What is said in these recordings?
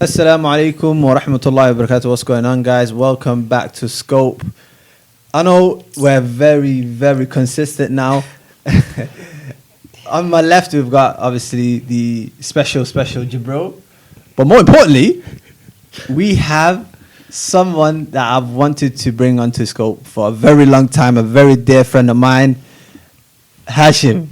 Assalamu alaikum wa rahmatullahi wa barakatuh. What's going on, guys? Welcome back to Scope. I know we're very, very consistent now. On my left, we've got obviously the special Jibril. But more importantly, we have someone that I've wanted to bring onto Scope for a very long time, a very dear friend of mine, Hashem.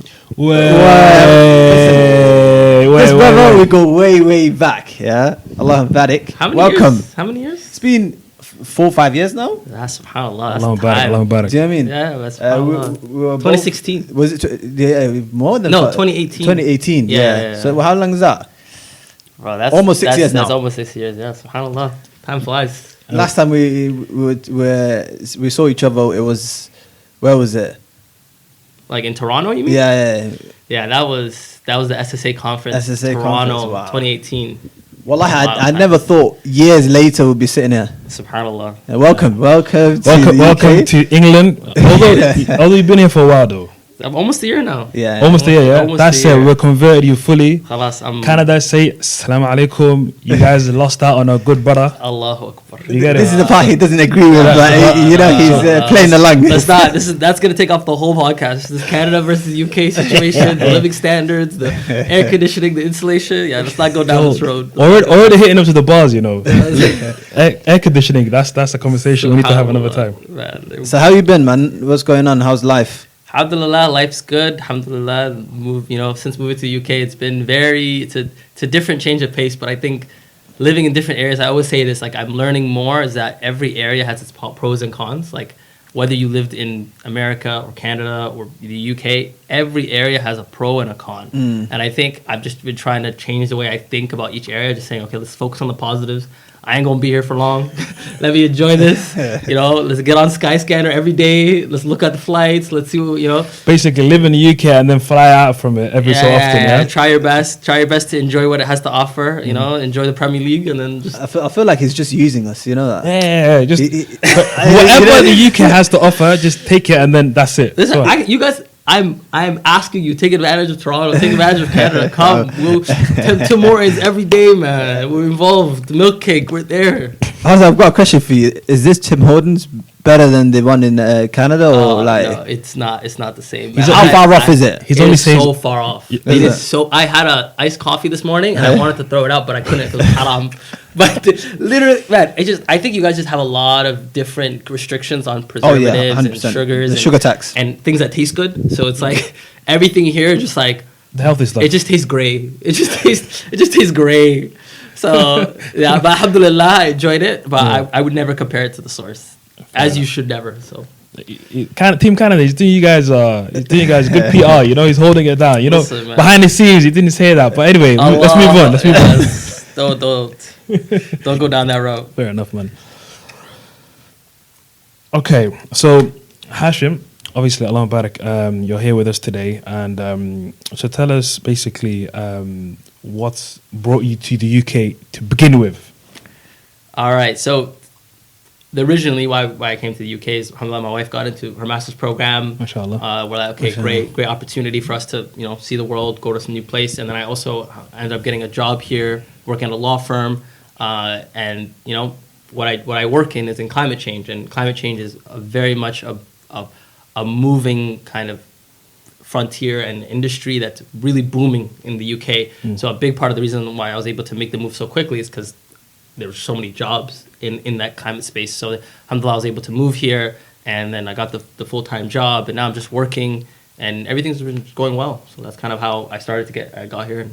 This brother, we go way back, yeah? Allah Barik. Welcome. Years? How many years? It's been 4 or 5 years now. That's subhanAllah. That's Allah Barik. Do you know what I mean? Yeah, that's subhanAllah. We were 2016. Was it more than 2018. 2018, yeah. So how long is that? Bro, that's almost 6 years now. That's almost 6 years, yeah. SubhanAllah. Time flies. Last time we saw each other, it was, where was it? Like in Toronto, you mean? Yeah. That was the SSA conference. Toronto, 2018. Well, I never thought years later we'd be sitting here. SubhanAllah. Yeah, welcome to England. Although you've been here for a while though. Almost a year now. Yeah. Almost a year, yeah. That's it. We're converted you fully. Khalas, Canada say Assalamu alaikum. You guys lost out on a good brother. Allahu Akbar. You get This it? is the part he doesn't agree with, but he's playing along. That's gonna take off the whole podcast. This Canada versus UK situation, the living standards, the air conditioning, the insulation. Yeah, let's not go down this road. Already hitting up to the bars, you know. Air conditioning. That's a conversation we need to have another time. Man. So how you been, man? What's going on? How's life? Alhamdulillah, life's good. Alhamdulillah, since moving to the UK, it's been it's a different change of pace. But I think living in different areas, I always say this, like I'm learning more is that every area has its pros and cons. Like whether you lived in America or Canada or the UK, every area has a pro and a con. And I think I've just been trying to change the way I think about each area, just saying, okay, let's focus on the positives. I ain't gonna be here for long. Let me enjoy this. Let's get on Skyscanner every day. Let's look at the flights. Let's see what, Basically, live in the UK and then fly out from it every so often. Yeah. Try your best. Try your best to enjoy what it has to offer. Enjoy the Premier League, and then just. I feel like he's just using us. You know that. Yeah. Just whatever the UK has to offer, just take it, and then that's it. Listen, you guys. I'm asking you, take advantage of Toronto, take advantage of Canada. Come, tomorrow is every day, man. We're involved. Milk cake, we're there. I've got a question for you. Is this Tim Hortons better than the one in Canada, or No, it's not. It's not the same. How far off is it? He's only saying so far off. It is so. I had a iced coffee this morning and I wanted to throw it out, but I couldn't because haram. But literally, man, I think you guys just have a lot of different restrictions on preservatives and sugars, the sugar tax, and things that taste good. So it's like everything here, just like the healthy stuff. It just tastes gray. It just tastes gray. So yeah, but alhamdulillah, I enjoyed it. But I would never compare it to the source, as you should never. So. Team Canada, he's doing you guys good PR. He's holding it down. Listen, behind the scenes, he didn't say that. But anyway, let's move on. Don't go down that road. Fair enough, man. Okay, so Hashem, obviously, Allah Barak, you're here with us today, and so tell us basically what's brought you to the UK to begin with. All right, so originally why I came to the UK is, alhamdulillah, my wife got into her master's program. MashaAllah. We're like, okay, great opportunity for us to see the world, go to some new place, and then I also ended up getting a job here, working at a law firm, and what I work in is in climate change, and climate change is very much a moving kind of frontier and industry that's really booming in the UK. So a big part of the reason why I was able to make the move so quickly is because there were so many jobs in that climate space. So alhamdulillah, I was able to move here, and then I got the full-time job, and now I'm just working, and everything's been going well. So that's kind of how I got here.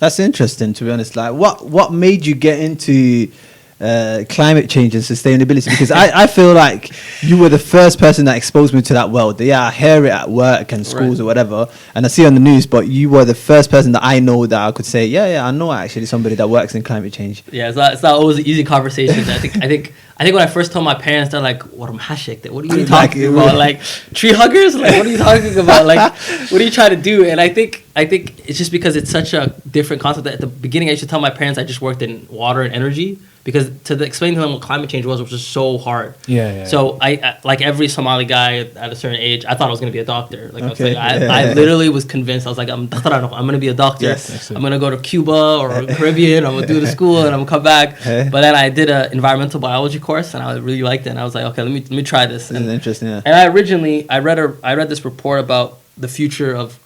That's interesting, to be honest. Like, what made you get into climate change and sustainability? Because I feel like you were the first person that exposed me to that world. Yeah, I hear it at work and schools or whatever, and I see it on the news, but you were the first person that I know that I could say, I know actually somebody that works in climate change. Yeah, it's not always an easy conversation. I think when I first told my parents, they're like, what am hashik? What are you talking about? Like, tree huggers? Like, what are you talking about? Like, what are you trying to do? And I think I think it's just because it's such a different concept that at the beginning I used to tell my parents I just worked in water and energy because explain to them what climate change was just so hard. So I like every Somali guy at a certain age, I thought I was going to be a doctor. Like I literally was convinced. I was like, I'm going to be a doctor. Yes. I'm going to go to Cuba or Caribbean. I'm going to do the school and I'm going to come back. But then I did an environmental biology course and I really liked it. And I was like, okay, let me try this. This is interesting. Yeah. And I read this report about the future of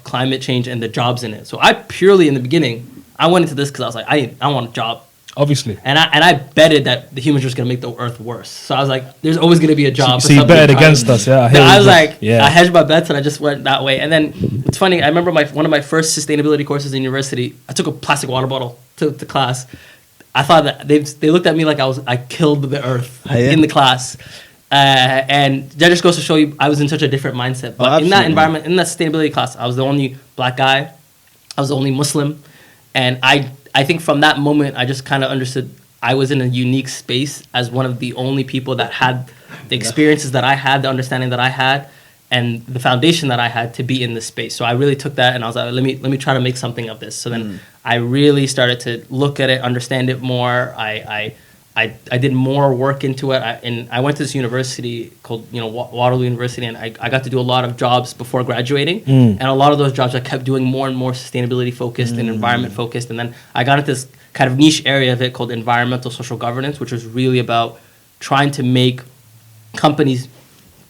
climate change and the jobs in it. So I purely in the beginning I went into this because I was like I want a job. Obviously. And I betted that the humans were just going to make the earth worse. So I was like, there's always going to be a job. So you betted against us, yeah. I was like, I hedged my bets and I just went that way. And then it's funny, I remember one of my first sustainability courses in university, I took a plastic water bottle to class. I thought that they looked at me like I killed the earth in the class. And that just goes to show you I was in such a different mindset. But in that environment, in that sustainability class, I was the only black guy. I was the only Muslim. And I think from that moment, I just kind of understood I was in a unique space as one of the only people that had the experiences that I had, the understanding that I had, and the foundation that I had to be in this space. So I really took that and I was like, let me try to make something of this. So then I really started to look at it, understand it more. I did more work into it. And I went to this university called Waterloo University, and I got to do a lot of jobs before graduating. And a lot of those jobs I kept doing more and more sustainability focused and environment focused. And then I got into this kind of niche area of it called environmental social governance, which was really about trying to make companies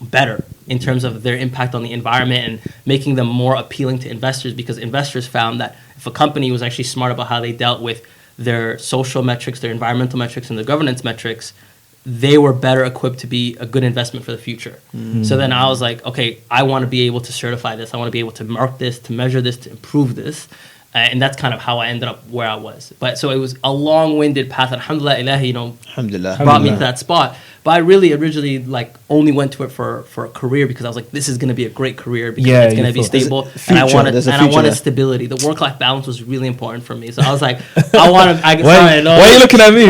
better in terms of their impact on the environment and making them more appealing to investors, because investors found that if a company was actually smart about how they dealt with their social metrics, their environmental metrics, and their governance metrics, they were better equipped to be a good investment for the future. So then I was like, okay, I want to be able to certify this. I want to be able to mark this, to measure this, to improve this. And that's kind of how I ended up where I was. But so it was a long-winded path. Alhamdulillah, Ilahi, brought me to that spot. But I really originally only went to it for a career because I was like, this is going to be a great career because it's going to be stable. And I wanted stability. The work-life balance was really important for me. So I was like, why are you looking at me?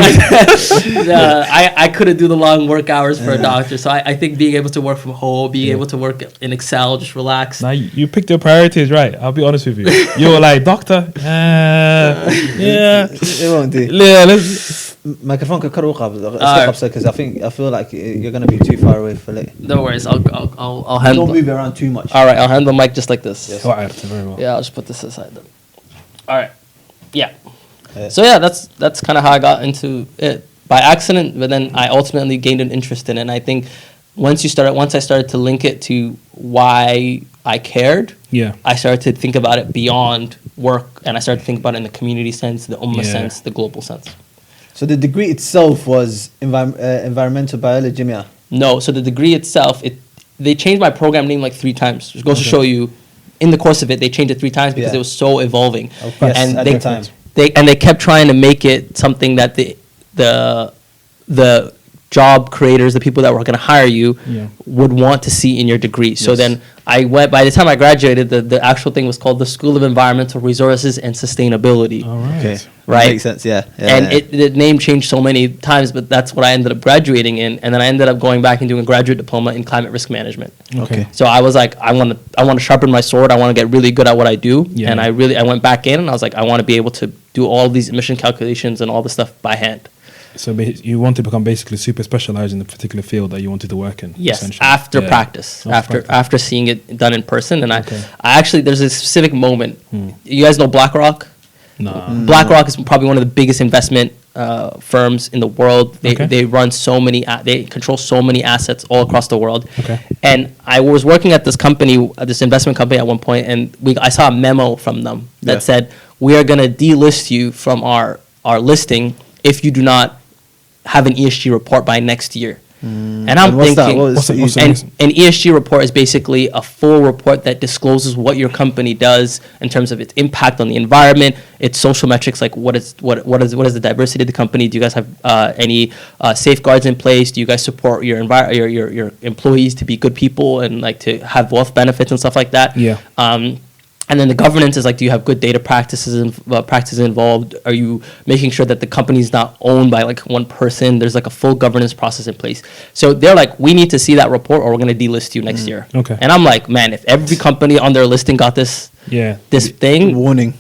I couldn't do the long work hours for a doctor. So I think being able to work from home, being able to work in Excel, just relax. Now you picked your priorities right. I'll be honest with you. You were like, doctor, it won't do. Yeah, let's... Microphone because I feel like you're gonna be too far away for it. No worries, I'll handle. Don't move around too much. All right, I'll handle the mic just like this. Yes. Very well. Yeah, I'll just put this aside then. All right. Yeah. So yeah, that's kind of how I got into it by accident, but then I ultimately gained an interest in it. And I think once I started to link it to why I cared, I started to think about it beyond work, and I started to think about it in the community sense, the ummah sense, the global sense. So the degree itself was environmental biology, yeah? No, so the degree itself, they changed my program name like 3 times. It goes to show you, in the course of it, they changed it 3 times because it was so evolving. And at the time. They kept trying to make it something that the job creators, the people that were going to hire you, would want to see in your degree. So then by the time I graduated, the actual thing was called the School of Environmental Resources and Sustainability. All right. Okay. Right? Makes sense, yeah. The name changed so many times, but that's what I ended up graduating in. And then I ended up going back and doing a graduate diploma in climate risk management. Okay. So I was like, I want to sharpen my sword. I want to get really good at what I do. Yeah. And I went back in and I was like, I want to be able to do all these emission calculations and all this stuff by hand. So you want to become basically super specialized in the particular field that you wanted to work in. Yes, after practice, after seeing it done in person, and I actually there's a specific moment. You guys know BlackRock? No. BlackRock is probably one of the biggest investment firms in the world. They run they control so many assets all across the world. Okay. And I was working at this company, this investment company at one point, and I saw a memo from them that said, we are going to delist you from our listing if you do not have an ESG report by next year. And I'm thinking, an ESG report is basically a full report that discloses what your company does in terms of its impact on the environment, its social metrics, like what is the diversity of the company? Do you guys have any safeguards in place? Do you guys support your your employees to be good people and like to have wealth benefits and stuff like that? Yeah. And then the governance is like, do you have good data practices involved? Are you making sure that the company is not owned by like one person? There's like a full governance process in place. So they're like, we need to see that report or we're going to delist you next year. Okay. And I'm like, man, if every company on their listing got this thing, warning,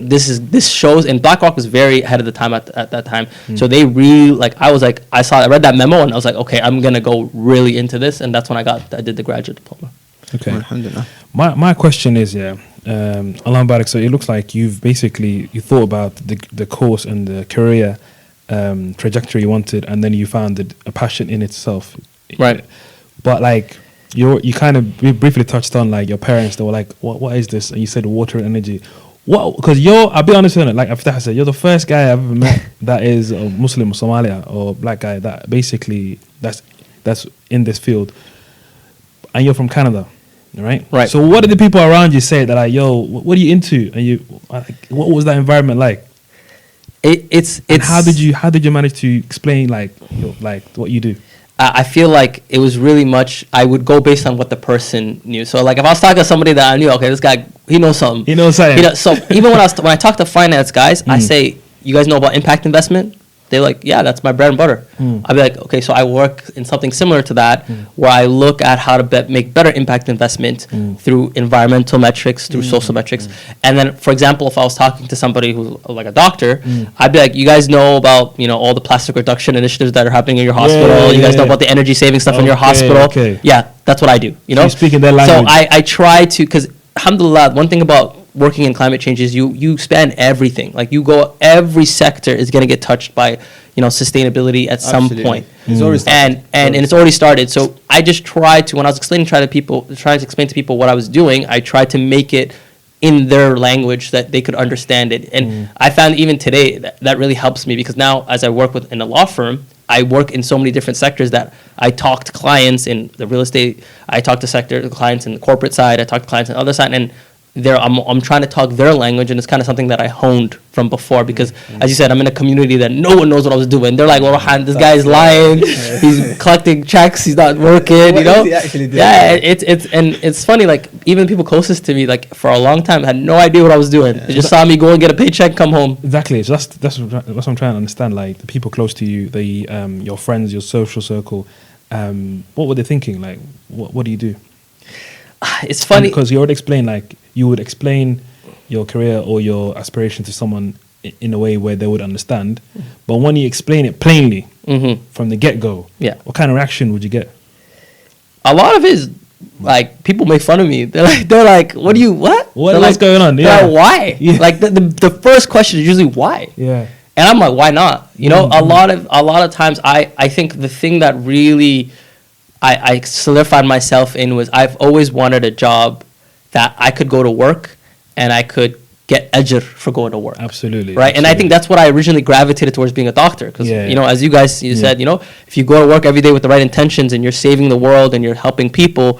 this shows, and BlackRock was very ahead of the time at that time. So they really like, I read that memo and I was like, okay, I'm going to go really into this. And that's when I did the graduate diploma. Okay. Alhamdulillah. My question is, Allah Barak, so it looks like you thought about the course and the career trajectory you wanted, and then you found a passion in itself. Right. But like you kind of briefly touched on like your parents. They were like, what is this? And you said water and energy. What? Because I'll be honest with you, like Abdifatah said, you're the first guy I've ever met that is a Muslim or Somalia or black guy that basically that's in this field, and you're from Canada. Right. So what did the people around you say that like, yo, what are you into? And what was that environment like? It's how did you manage to explain like what you do? I feel like it was really much, I would go based on what the person knew. So like if I was talking to somebody that I knew, okay, this guy, he knows something. He knows something. So even when I talk to finance guys, I say, you guys know about impact investment? They're like, yeah, that's my bread and butter. I'd be like, okay, so I work in something similar to that, where I look at how to make better impact investment through environmental metrics, through social metrics. And then, for example, if I was talking to somebody who's like a doctor, I'd be like, you guys know about, all the plastic reduction initiatives that are happening in your hospital. You guys know about the energy saving stuff in your hospital. Okay. Yeah, that's what I do. So you speak in their language. So I try to, because alhamdulillah, one thing about working in climate change is you span everything. Like every sector is going to get touched by, sustainability at some point. It's already started. And it's already started. So I just try to, when I was trying to explain to people what I was doing, I tried to make it in their language that they could understand it. And I found even today that really helps me, because now as I work in a law firm, I work in so many different sectors that I talk to clients in the real estate, I talk to clients in the corporate side, I talk to clients on the other side, and I'm trying to talk their language, and it's kind of something that I honed from before, because as you said, I'm in a community that no one knows what I was doing. They're like, well, Rohan, this guy is lying, he's collecting checks, he's not working, What is he actually doing? Yeah, it's funny, like even people closest to me, like for a long time, had no idea what I was doing. They just saw me go and get a paycheck, come home. Exactly. So that's what I'm trying to understand. Like the people close to you, your friends, your social circle, what were they thinking? Like, what do you do? It's funny because you already explained, like you would explain your career or your aspiration to someone in a way where they would understand. But when you explain it plainly from the get-go, what kind of reaction would you get? A lot of it is like people make fun of me. They're like, what's going on? Yeah, why? Yeah. Like the first question is usually why. Yeah. And I'm like, why not? A lot of times I think the thing that really I solidified myself in was I've always wanted a job that I could go to work and I could get ajr for going to work. Absolutely. Right. And I think that's what I originally gravitated towards being a doctor. Because, as you guys said, if you go to work every day with the right intentions and you're saving the world and you're helping people,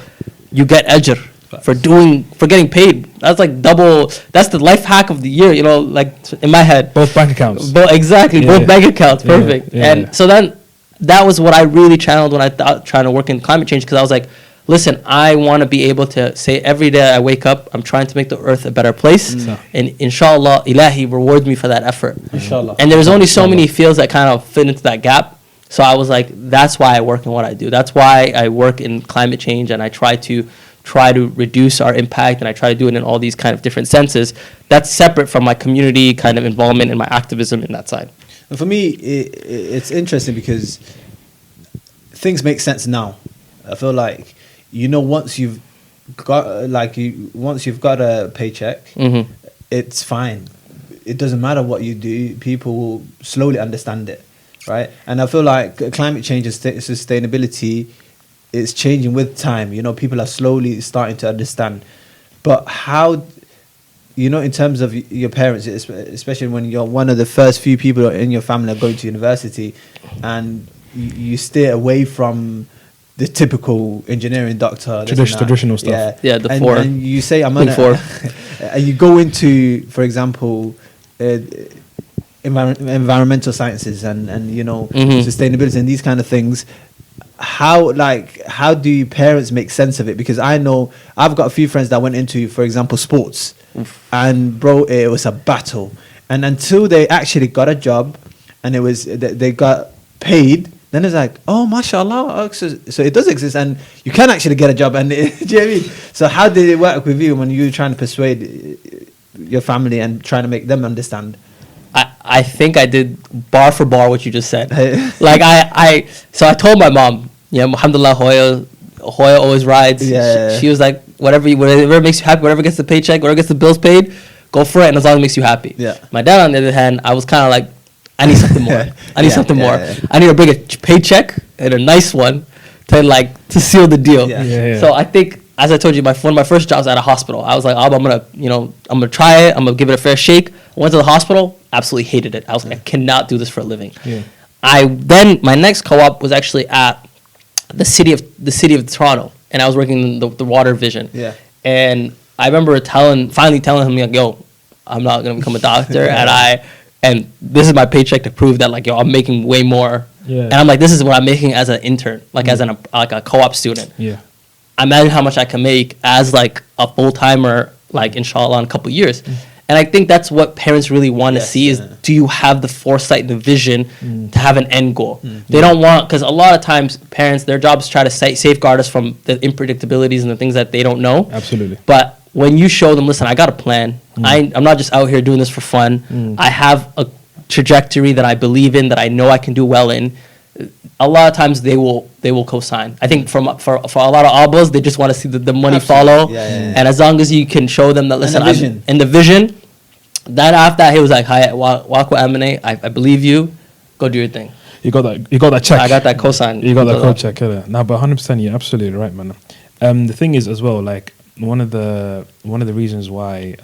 you get ajr for getting paid. That's like double. That's the life hack of the year, like in my head. Both bank accounts. Exactly. Both bank accounts. Perfect. And so then that was what I really channeled when I thought trying to work in climate change, because I was like, listen, I want to be able to say every day I wake up, I'm trying to make the earth a better place. And inshallah, Ilahi rewards me for that effort. Inshallah. And there's only so many fields that kind of fit into that gap. So I was like, that's why I work in what I do. That's why I work in climate change, and I try to reduce our impact, and I try to do it in all these kind of different senses. That's separate from my community kind of involvement and my activism in that side. And for me, it's interesting because things make sense now. I feel like, once you've got a paycheck, it's fine. It doesn't matter what you do. People will slowly understand it, right? And I feel like climate change and sustainability is changing with time. People are slowly starting to understand. But how, in terms of your parents, especially when you're one of the first few people in your family are going to university, and you steer away from the typical engineering doctor, traditional stuff. And you say I'm on four, and you go into, for example, environmental sciences and sustainability and these kind of things. how do you parents make sense of it? Because I know I've got a few friends that went into, for example, sports, and bro, it was a battle. And until they actually got a job, and they got paid, then it's like, oh, mashallah, so it does exist, and you can actually get a job. And do you know what I mean? So how did it work with you when you were trying to persuade your family and trying to make them understand? I think I did bar for bar what you just said. Like so I told my mom, alhamdulillah, Hoya always rides. Yeah. She was like, whatever makes you happy, whatever gets the paycheck, whatever gets the bills paid, go for it, and as long as it makes you happy. Yeah. My dad, on the other hand, I was kind of like, I need something more. I need something more. I need to bring a paycheck and a nice one to seal the deal. Yeah. So I think, as I told you, one of my first jobs at a hospital. I was like, I'm gonna try it. I'm gonna give it a fair shake. I went to the hospital, absolutely hated it. I was like, I cannot do this for a living. Yeah. My next co-op was actually at the city of Toronto, and I was working in the water division. Yeah. And I remember finally telling him, like, yo, I'm not gonna become a doctor, and this is my paycheck to prove that, like, yo, I'm making way more. Yeah. And I'm like, this is what I'm making as an intern, like as a co-op student. Yeah. Imagine how much I can make as like a full timer, like inshallah in a couple years. And I think that's what parents really want to see is, do you have the foresight and the vision to have an end goal? They don't want, because a lot of times parents, their job is to try to safeguard us from the unpredictabilities and the things that they don't know. Absolutely. But when you show them, listen, I got a plan. I'm not just out here doing this for fun. I have a trajectory that I believe in, that I know I can do well in. A lot of times they will co-sign. I think for a lot of abbas, they just want to see the money follow. And as long as you can show them that, listen, I'm in the vision, then after that, he was like, hi, walk with Amine, I believe you, go do your thing. You got that check. I got that cosign. You got that co-check. No, but 100%, you're absolutely right, man. The thing is as well, like one of the reasons why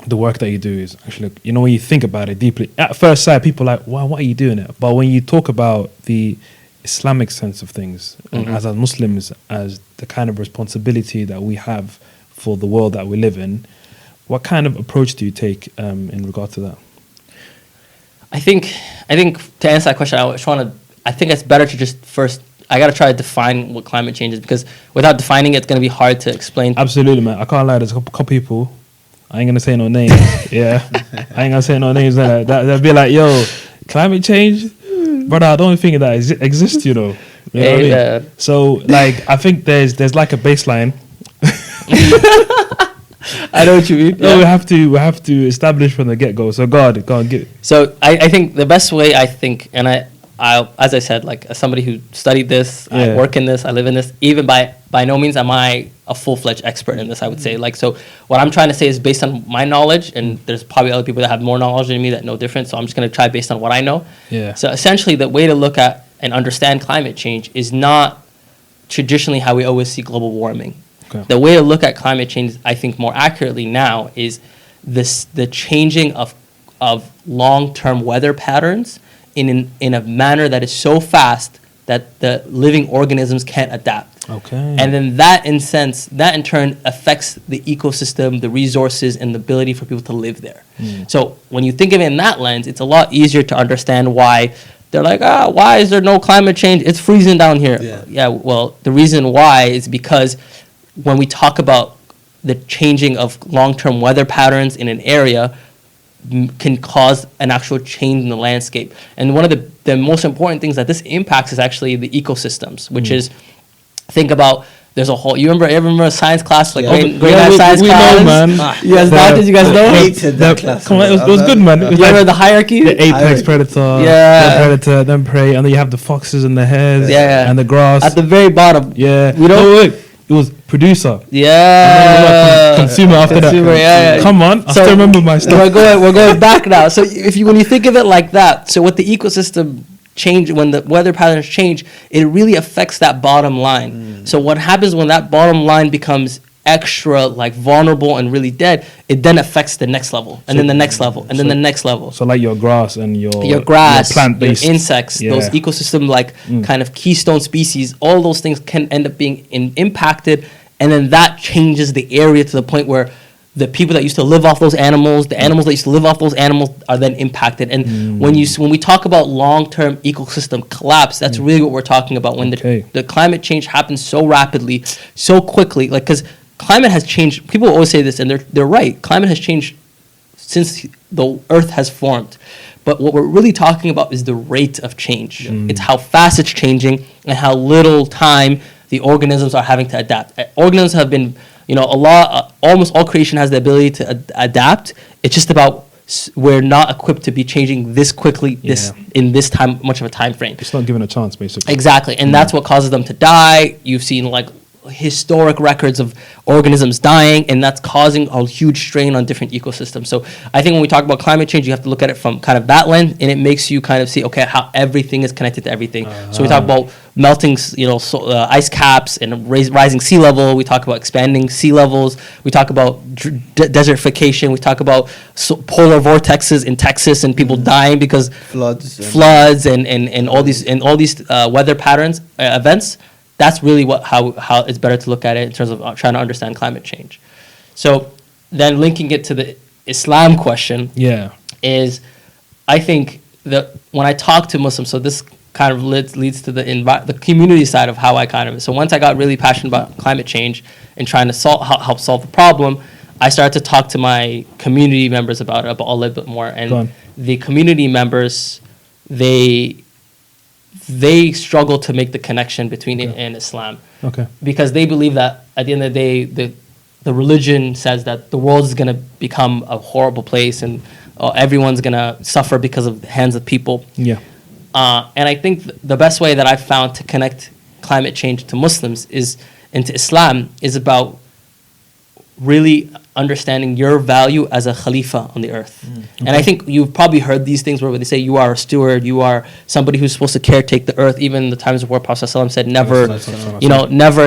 the work that you do is actually, when you think about it deeply, at first sight, people are like, wow, why are you doing it? But when you talk about the Islamic sense of things, and as Muslims, as the kind of responsibility that we have for the world that we live in, what kind of approach do you take in regard to that? I think to answer that question, I think it's better to just first, I got to try to define what climate change is, because without defining it, it's going to be hard to explain. Absolutely, man. I can't lie. There's a couple people, I ain't going to say no names. Yeah. I ain't going to say no names. They'll be like, yo, climate change? Brother, I don't think that exists, You know what I mean? So, like, I think there's like a baseline. I know what you mean. No, we have to establish from the get-go. So, go on, get it. So, I think the best way, and I as I said, like, as somebody who studied this, I work in this, I live in this, even by no means am I a full-fledged expert in this, I would say. Like, so what I'm trying to say is based on my knowledge, and there's probably other people that have more knowledge than me that know different, so I'm just going to try based on what I know. Yeah. So essentially, the way to look at and understand climate change is not traditionally how we always see global warming. Okay. The way to look at climate change, I think more accurately now, is the changing of long-term weather patterns in a manner that is so fast that the living organisms can't adapt. Okay. And then that in turn affects the ecosystem, the resources, and the ability for people to live there. So when you think of it in that lens, it's a lot easier to understand why they're like, why is there no climate change? It's freezing down here. Yeah, well, the reason why is because when we talk about the changing of long-term weather patterns in an area, can cause an actual change in the landscape. And one of the most important things that this impacts is actually the ecosystems, which is, think about, there's a whole, you remember science class, like grade 9 science class? Know, man. You guys did you guys know? Hated that class. Come on, it was good, man. It was you remember the hierarchy? The apex predator, the predator, then prey, and then you have the foxes and the hares, and the grass. At the very bottom. Yeah. We don't... It was producer. Yeah. Consumer after that. Yeah. Come on, I still remember my stuff. We're going back now. So when you think of it like that, so what the ecosystem change, when the weather patterns change, it really affects that bottom line. So what happens when that bottom line becomes extra like vulnerable and really dead, it then affects the next level, and then the next level, and then the next level. So like your grass and your plant-based, your insects, those ecosystem kind of keystone species, all those things can end up being impacted, and then that changes the area to the point where the people that used to live off those animals, the animals that used to live off those animals are then impacted. And when we talk about long-term ecosystem collapse, that's really what we're talking about. When the climate change happens so rapidly, so quickly, like, because climate has changed. People always say this, and they're right. Climate has changed since the Earth has formed. But what we're really talking about is the rate of change. It's how fast it's changing and how little time the organisms are having to adapt. Organisms have been, almost all creation has the ability to adapt. It's just about we're not equipped to be changing this quickly, in this time, much of a time frame. It's not given a chance, basically. Exactly, and that's what causes them to die. You've seen historic records of organisms dying, and that's causing a huge strain on different ecosystems. So I think when we talk about climate change, you have to look at it from kind of that lens, and it makes you kind of see, okay, how everything is connected to everything. So we talk about melting, ice caps and rising sea level. We talk about expanding sea levels. We talk about desertification. We talk about polar vortexes in Texas and people dying because floods and all these weather patterns, events. That's really how it's better to look at it in terms of trying to understand climate change. So then linking it to the Islam question is, I think that when I talk to Muslims, so this kind of leads to the community side of how I so once I got really passionate about climate change and trying to help solve the problem, I started to talk to my community members about it a little bit more. And the community members, they struggle to make the connection between it and Islam. Because they believe that at the end of the day, the religion says that the world is going to become a horrible place and everyone's going to suffer because of the hands of people. And I think the best way that I've found to connect climate change to Muslims and to Islam is about really understanding your value as a khalifa on the earth. And I think you've probably heard these things where they say you are a steward, you are somebody who's supposed to caretake the earth. Even in the times of war, Prophet ﷺ said never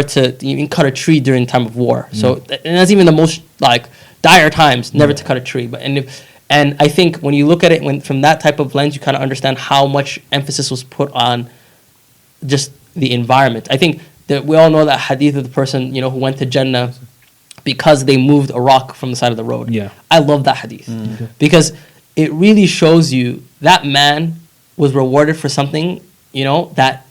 to even cut a tree during the time of war. So and that's even the most dire times, never to cut a tree. And I think when you look at it from that type of lens, you kind of understand how much emphasis was put on just the environment. I think that we all know that hadith of the person who went to Jannah because they moved a rock from the side of the road. I love that hadith because it really shows you that man was rewarded for something, that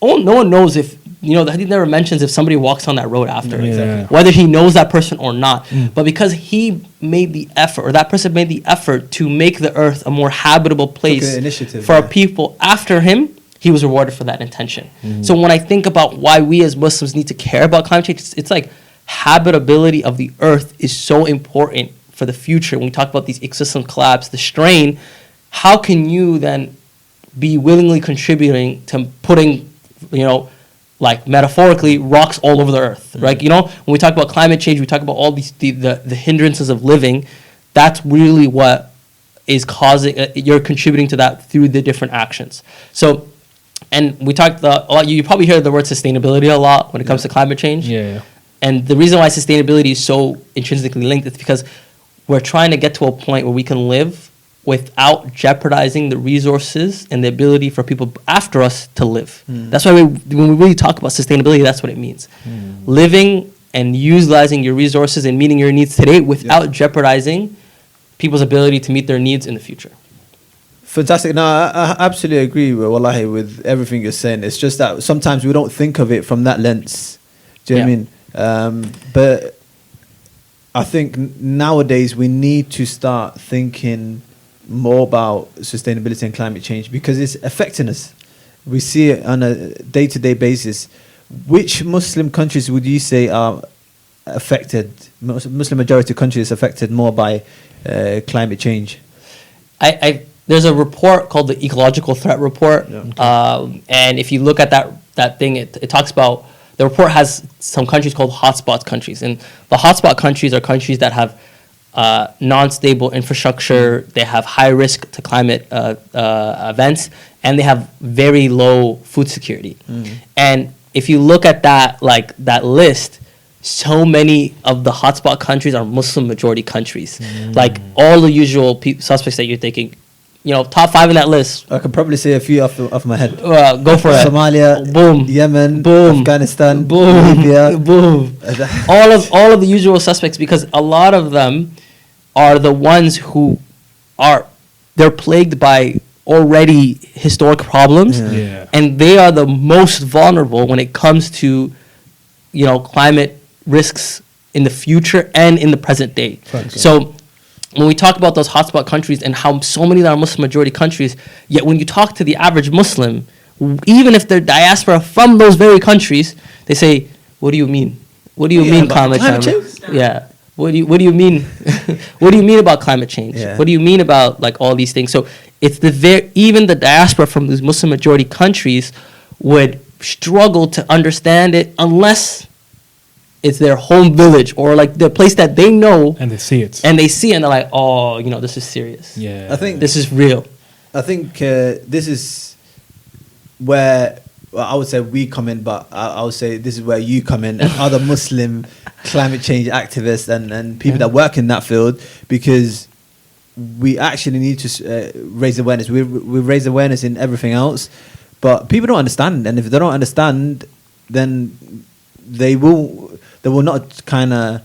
no one knows if, the hadith never mentions if somebody walks on that road after, whether he knows that person or not. But because he made the effort, or that person made the effort to make the earth a more habitable place for people after him, he was rewarded for that intention. So when I think about why we as Muslims need to care about climate change, it's like habitability of the earth is so important for the future. When we talk about these ecosystem collapse, the strain, how can you then be willingly contributing to putting, metaphorically, rocks all over the earth, right? When we talk about climate change, we talk about all these the hindrances of living. That's really what is causing. You're contributing to that through the different actions. So, and we talked a lot. You probably hear the word sustainability a lot when it comes to climate change. And the reason why sustainability is so intrinsically linked is because we're trying to get to a point where we can live without jeopardizing the resources and the ability for people after us to live. That's why when we really talk about sustainability, that's what it means. Living and utilizing your resources and meeting your needs today without jeopardizing people's ability to meet their needs in the future. Fantastic. No, I absolutely agree with everything you're saying. It's just that sometimes we don't think of it from that lens. Do you know what I mean? But I think nowadays we need to start thinking more about sustainability and climate change because it's affecting us. We see it on a day-to-day basis. Which Muslim countries would you say are affected, Muslim majority countries affected more by climate change? There's a report called the Ecological Threat Report. And if you look at that thing, it talks about, the report has some countries called hotspot countries. And the hotspot countries are countries that have non-stable infrastructure, they have high risk to climate events, and they have very low food security. And if you look at that list, so many of the hotspot countries are Muslim majority countries. Like all the usual suspects that you're thinking, top 5 in that list. I could probably say a few off my head. Go for it. Somalia, Boom. Yemen, Boom. Afghanistan, Boom. Libya. Boom. all of the usual suspects, because a lot of them are the ones who they're plagued by already historic problems, and they are the most vulnerable when it comes to climate risks in the future and in the present day. So when we talk about those hotspot countries and how so many of them are Muslim majority countries, yet when you talk to the average Muslim, even if they're diaspora from those very countries, they say, what do you mean? What do you mean climate change? Yeah. What do you mean? What do you mean about climate change? Yeah. What do you mean about like all these things? So it's even the diaspora from these Muslim majority countries would struggle to understand it unless it's their home village or like the place that they know, and they see it, and they're like, oh, this is serious. Yeah, I think this is real. I think this is where I would say we come in, but I would say this is where you come in and other Muslim climate change activists and people that work in that field, because we actually need to raise awareness. We raise awareness in everything else, but people don't understand, and if they don't understand, then they will not kind of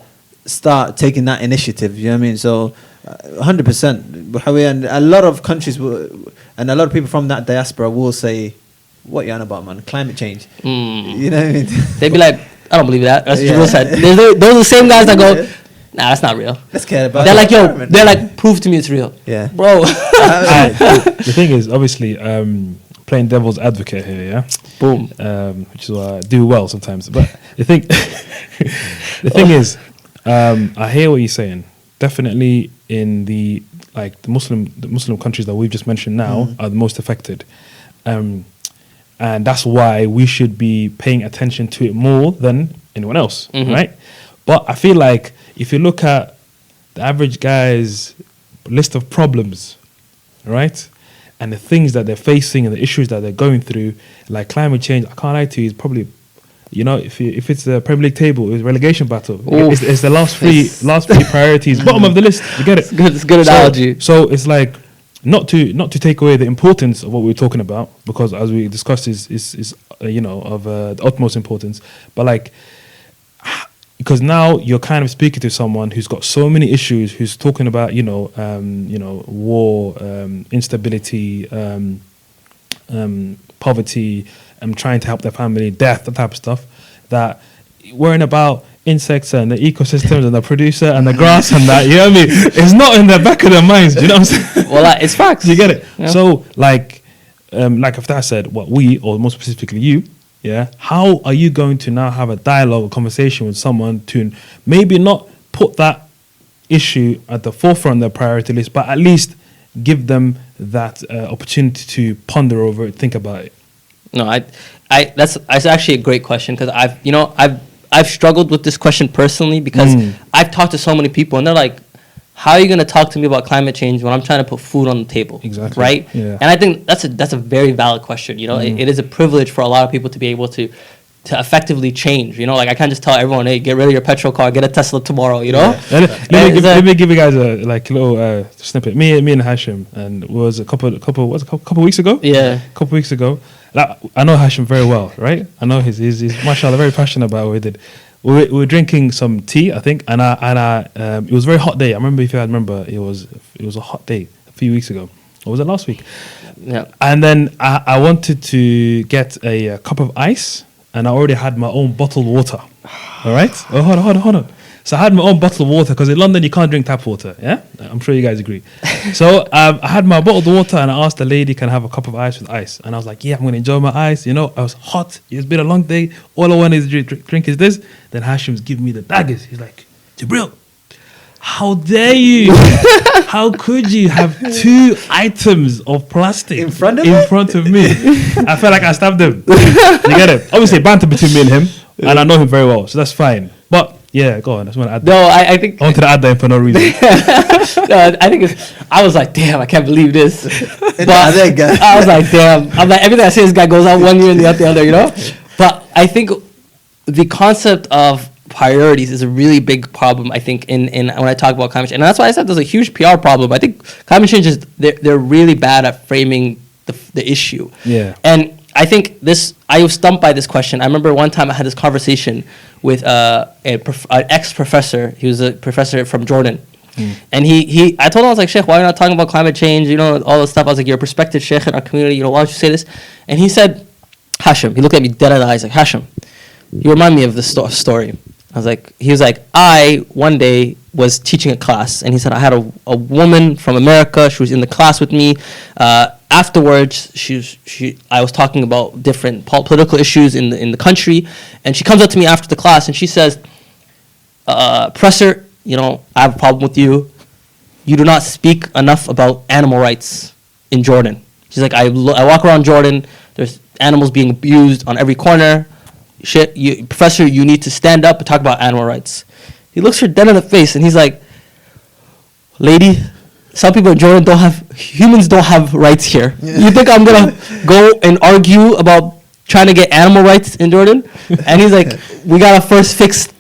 start taking that initiative. You know what I mean? So 100%. And a lot of countries and a lot of people from that diaspora will say, what you on about, man? Climate change. You know what I mean? They'd be like, I don't believe that. That's Jibril said. Those are the same guys that go, nah, that's not real. Let's care about They're like, they're like, prove to me it's real. Yeah. Bro. The thing is, obviously, playing devil's advocate here, yeah? Boom. Which is what I do well sometimes. But the thing is, I hear what you're saying. Definitely in the Muslim countries that we've just mentioned now are the most affected. And that's why we should be paying attention to it more than anyone else, right? But I feel like if you look at the average guy's list of problems, right, and the things that they're facing and the issues that they're going through, like climate change, I can't lie to you, is probably, if it's the Premier League table, it's relegation battle. It's the last three priorities, bottom of the list. You get it? It's good analogy. So it's like, not to take away the importance of what we're talking about, because as we discussed is of the utmost importance, but like, because now you're kind of speaking to someone who's got so many issues, who's talking about war, instability, poverty, and trying to help their family, death, that type of stuff, that worrying about insects and the ecosystems and the producer and the grass and that, you know what I mean? It's not in the back of their minds, do you know what I'm saying? Well, it's facts. You get it? Yeah. So, like Abdifatah said, what we, or more specifically you, how are you going to now have a dialogue, a conversation with someone to maybe not put that issue at the forefront of their priority list, but at least give them that opportunity to ponder over it, think about it? No, that's actually a great question, because I've struggled with this question personally, because I've talked to so many people and they're like, how are you going to talk to me about climate change when I'm trying to put food on the table? Exactly. Right? Yeah. And I think that's a very valid question. It is a privilege for a lot of people to be able to effectively change. Like I can't just tell everyone, hey, get rid of your petrol car, get a Tesla tomorrow, Yeah. Let me give you guys a little snippet. Me and Hashem, and it was a couple weeks ago? Yeah. A couple weeks ago. Like, I know Hashem very well, right? I know he's mashallah, very passionate about what he did. We were drinking some tea, I think, and it was a very hot day. I remember, if you remember, it was a hot day a few weeks ago. Or was it last week? Yeah. And then I wanted to get a cup of ice, and I already had my own bottled water. All right? Oh, hold on. So I had my own bottled water, because in London you can't drink tap water. Yeah, I'm sure you guys agree. So I had my bottled water, and I asked the lady, "Can I have a cup of ice with ice?" And I was like, "Yeah, I'm gonna enjoy my ice." I was hot. It's been a long day. All I wanted to drink is this. Then Hashim's giving me the daggers. He's like, "Jibril, how dare you? How could you have 2 items of plastic in front of me?" I felt like I stabbed him. You get it? Obviously, banter between me and him, and I know him very well, so that's fine. But yeah, go on. I just want to add that. No, I think I wanted to add that in for no reason. no, I think I was like, damn, I can't believe this. But guy. I was like, damn. I'm like, everything I say, this guy goes out one year and the other, But I think the concept of priorities is a really big problem, I think, in when I talk about climate change. And that's why I said there's a huge PR problem. I think climate change is, they're really bad at framing the issue. Yeah. And I think I was stumped by this question. I remember one time I had this conversation with an ex-professor. He was a professor from Jordan. And I told him, I was like, Sheikh, why are you not talking about climate change? You know, all this stuff. I was like, you're a respected Sheikh in our community. You know, why don't you say this? And he said, Hashem, he looked at me dead in the eyes like, Hashem, you remind me of this story. He was like, I one day was teaching a class, and he said, I had a woman from America. She was in the class with me. Afterwards, I was talking about different political issues in the country, and she comes up to me after the class, and she says, Professor, you know, I have a problem with you. You do not speak enough about animal rights in Jordan. She's like, I walk around Jordan, there's animals being abused on every corner. Professor, you need to stand up and talk about animal rights. He looks her dead in the face and he's like, lady, some people in Jordan humans don't have rights here. You think I'm gonna go and argue about trying to get animal rights in Jordan? And he's like, we gotta first fix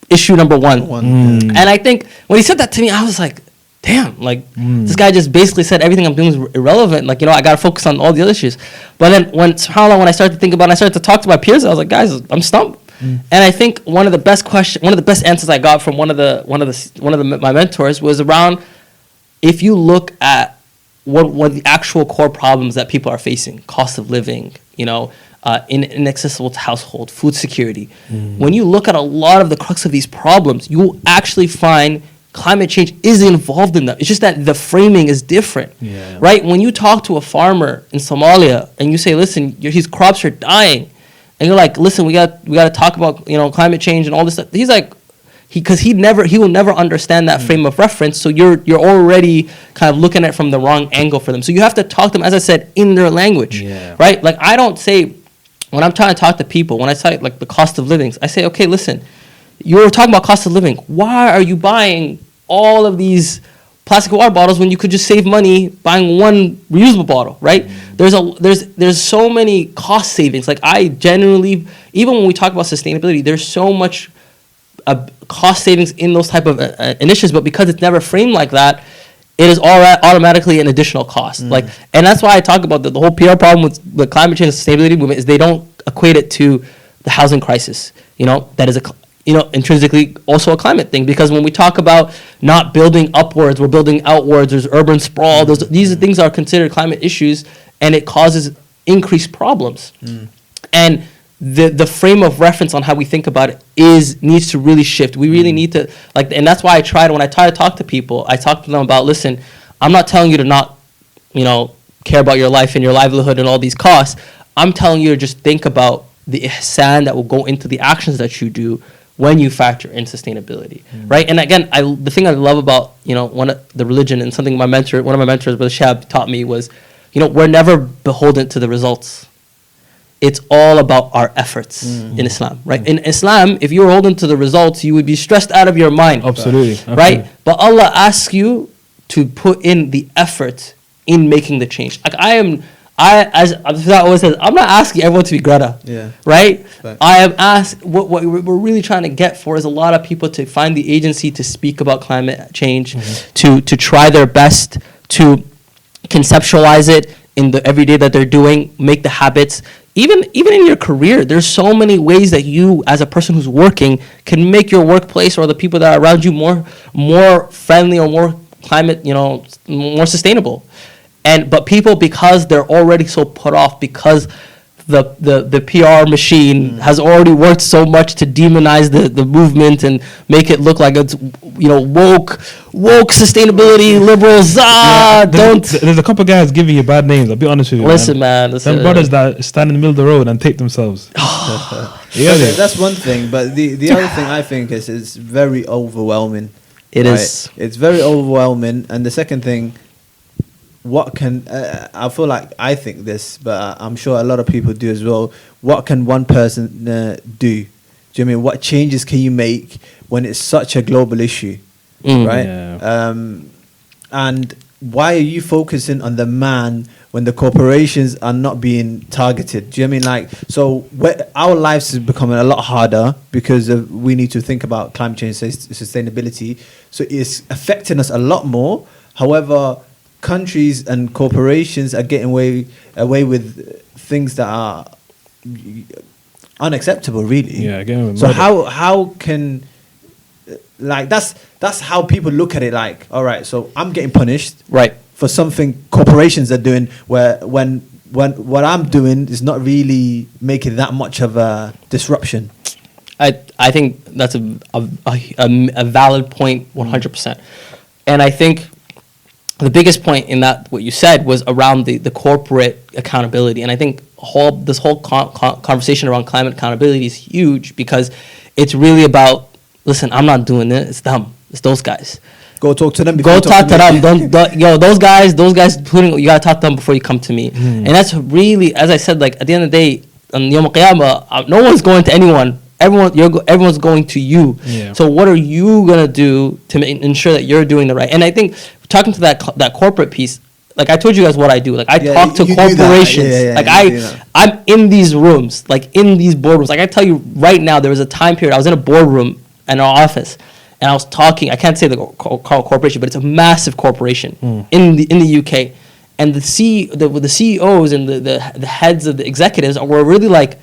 issue number one. And I think when he said that to me, I was like, damn, like this guy just basically said everything I'm doing is irrelevant. Like, you know, I gotta focus on all the other issues. But then when I started to think about it, I started to talk to my peers, I was like, guys, I'm stumped. And I think one of the best answers I got from one of my mentors was around, if you look at what the actual core problems that people are facing, cost of living, you know, inaccessible to household, food security. When you look at a lot of the crux of these problems, you will actually find climate change is involved in them. It's just that the framing is different, right? When you talk to a farmer in Somalia and you say, listen, his crops are dying, and you're like, listen, we got to talk about, you know, climate change and all this stuff. He's like, he will never understand that frame of reference. So you're already kind of looking at it from the wrong angle for them. So you have to talk to them, as I said, in their language, right? Like, I don't say, when I'm trying to talk to people, when I say like the cost of living, I say, okay, listen, you're talking about cost of living. Why are you buying all of these plastic water bottles when you could just save money buying one reusable bottle, right? There's so many cost savings. Like, I genuinely, even when we talk about sustainability, there's so much cost savings in those type of initiatives, but because it's never framed like that, it is automatically an additional cost. Like, and that's why I talk about the whole PR problem with the climate change and sustainability movement is they don't equate it to the housing crisis. You know, that is intrinsically also a climate thing, because when we talk about not building upwards, we're building outwards. There's urban sprawl. These things are considered climate issues, and it causes increased problems. And the frame of reference on how we think about it needs to really shift. We really need to, like, and that's why when I try to talk to people, I talk to them about, listen, I'm not telling you to not, you know, care about your life and your livelihood and all these costs. I'm telling you to just think about the ihsan that will go into the actions that you do when you factor in sustainability, right? And again, the thing I love about, you know, the religion, and something one of my mentors, Brother Shab, taught me was, you know, we're never beholden to the results. It's all about our efforts in Islam, right? In Islam, if you were holding to the results, you would be stressed out of your mind. Absolutely. Right? But Allah asks you to put in the effort in making the change. Like, as Abdifatah always says, I'm not asking everyone to be Greta, right? I am what we're really trying to get for is a lot of people to find the agency to speak about climate change, to try their best to conceptualize it in the everyday that they're doing, make the habits. Even in your career, there's so many ways that you, as a person who's working, can make your workplace or the people that are around you more friendly or more climate, you know, more sustainable. But people, because they're already so put off, because the PR machine has already worked so much to demonize the movement and make it look like it's, you know, woke sustainability liberals. There's a couple of guys giving you bad names. I'll be honest with you. Listen, man. Some brothers that stand in the middle of the road and tape themselves. That's one thing, but the other thing I think is it's very overwhelming. It is. It's very overwhelming, and the second thing. What can I feel like I think this, but I'm sure a lot of people do as well. What can one person do? Do you know what I mean? What changes can you make when it's such a global issue, right? Yeah. And why are you focusing on the man when the corporations are not being targeted? Do you know what I mean? Like, so our lives is becoming a lot harder because we need to think about climate change, sustainability. So it's affecting us a lot more. However, countries and corporations are getting away with things that are unacceptable, really. Yeah, again. So how can, like, that's how people look at it. Like, all right, so I'm getting punished, Right. for something corporations are doing, where when what I'm doing is not really making that much of a disruption. I think that's a valid point, 100%. And I think the biggest point in that, what you said, was around the corporate accountability. And I think this whole conversation around climate accountability is huge, because it's really about, listen, I'm not doing it, it's them, it's those guys. Go talk to them. Go talk to them. Those guys, you gotta talk to them before you come to me. And that's really, as I said, like, at the end of the day, on Yom Qiyamah, no one's going to anyone. Everyone's going to you. Yeah. So what are you gonna do to ensure that you're doing the right? And I think talking to that corporate piece, like I told you guys what I do. Like I talk to corporations. Like I'm in these rooms, like in these boardrooms. Like I tell you right now, there was a time period I was in a boardroom in our office, and I was talking. I can't say the corporation, but it's a massive corporation in the UK, and the CEOs and the heads of the executives were really like,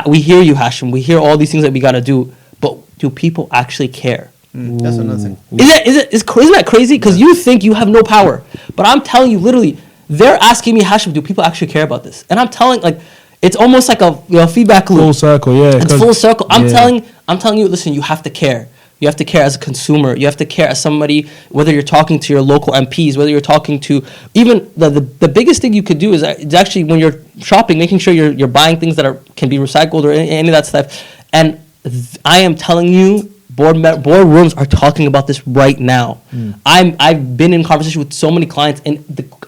we hear you, Hashem. We hear all these things that we gotta do, but do people actually care? That's another thing. Isn't that crazy? Because you think you have no power, but I'm telling you, literally, they're asking me, Hashem, do people actually care about this? And I'm telling, like, it's almost like a feedback loop. Full circle, yeah. It's full circle. I'm telling you, listen, you have to care. You have to care as a consumer. You have to care as somebody, whether you're talking to your local MPs, whether you're talking to, even the biggest thing you could do is actually when you're shopping, making sure you're buying things that can be recycled or any of that stuff. And I am telling you, boardrooms are talking about this right now. I've been in conversation with so many clients, and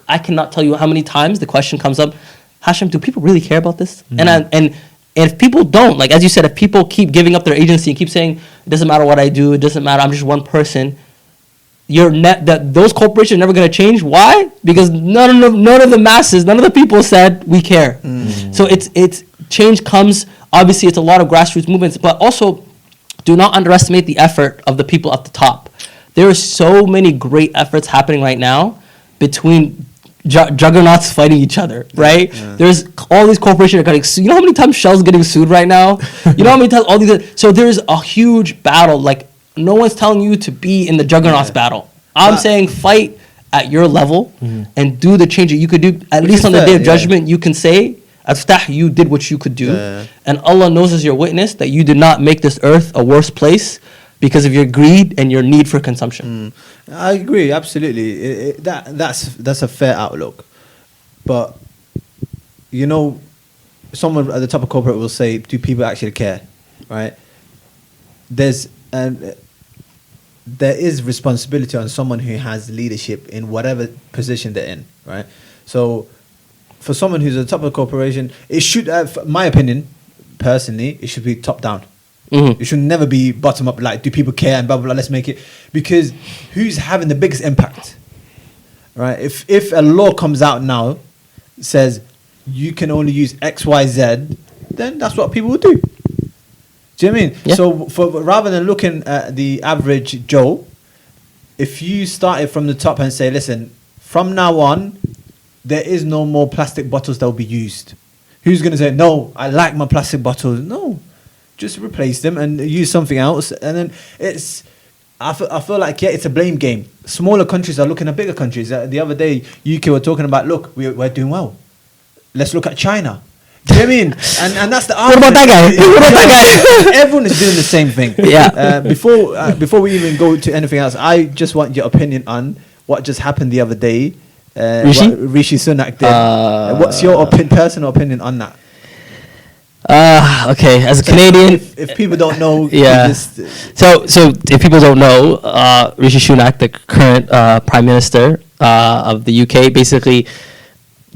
I cannot tell you how many times the question comes up, Hashem, do people really care about this? And if people don't, like as you said, if people keep giving up their agency and keep saying, it doesn't matter what I do, it doesn't matter, I'm just one person, those corporations are never going to change. Why? Because none of the masses, none of the people said we care. So it's change comes, obviously it's a lot of grassroots movements, but also do not underestimate the effort of the people at the top. There are so many great efforts happening right now between juggernauts fighting each other, right? Yeah. There's all these corporations are getting sued. You know how many times Shell's getting sued right now? You know how many times all these... So there's a huge battle. Like, no one's telling you to be in the juggernauts battle. I'm saying fight at your level and do the change that you could do. At least on the day of judgment, you can say, Abdifatah, you did what you could do. And Allah knows as your witness that you did not make this earth a worse place because of your greed and your need for consumption. I agree, absolutely. That's a fair outlook. But, you know, someone at the top of corporate will say, do people actually care, right? There is responsibility on someone who has leadership in whatever position they're in, right? So for someone who's at the top of a corporation, it should, my opinion, personally, it should be top down. It should never be bottom up, like, do people care and blah, blah, blah, let's make it. Because who's having the biggest impact, right? If a law comes out now, says you can only use X, Y, Z, then that's what people will do. Do you know what I mean? Yeah. So rather than looking at the average Joe, if you started from the top and say, listen, from now on, there is no more plastic bottles that will be used. Who's going to say, no, I like my plastic bottles? No. Just replace them and use something else. And then I feel like, yeah, it's a blame game. Smaller countries are looking at bigger countries. The other day, UK were talking about, look, we're doing well. Let's look at China. Do you know what I mean? And that's the argument. What about that guy? Everyone is doing the same thing. Yeah. Before we even go to anything else, I just want your opinion on what just happened the other day. Rishi Sunak did. What's your personal opinion on that? Okay, as a Canadian, if people don't know, so if people don't know, Rishi Sunak, the current Prime Minister of the UK, basically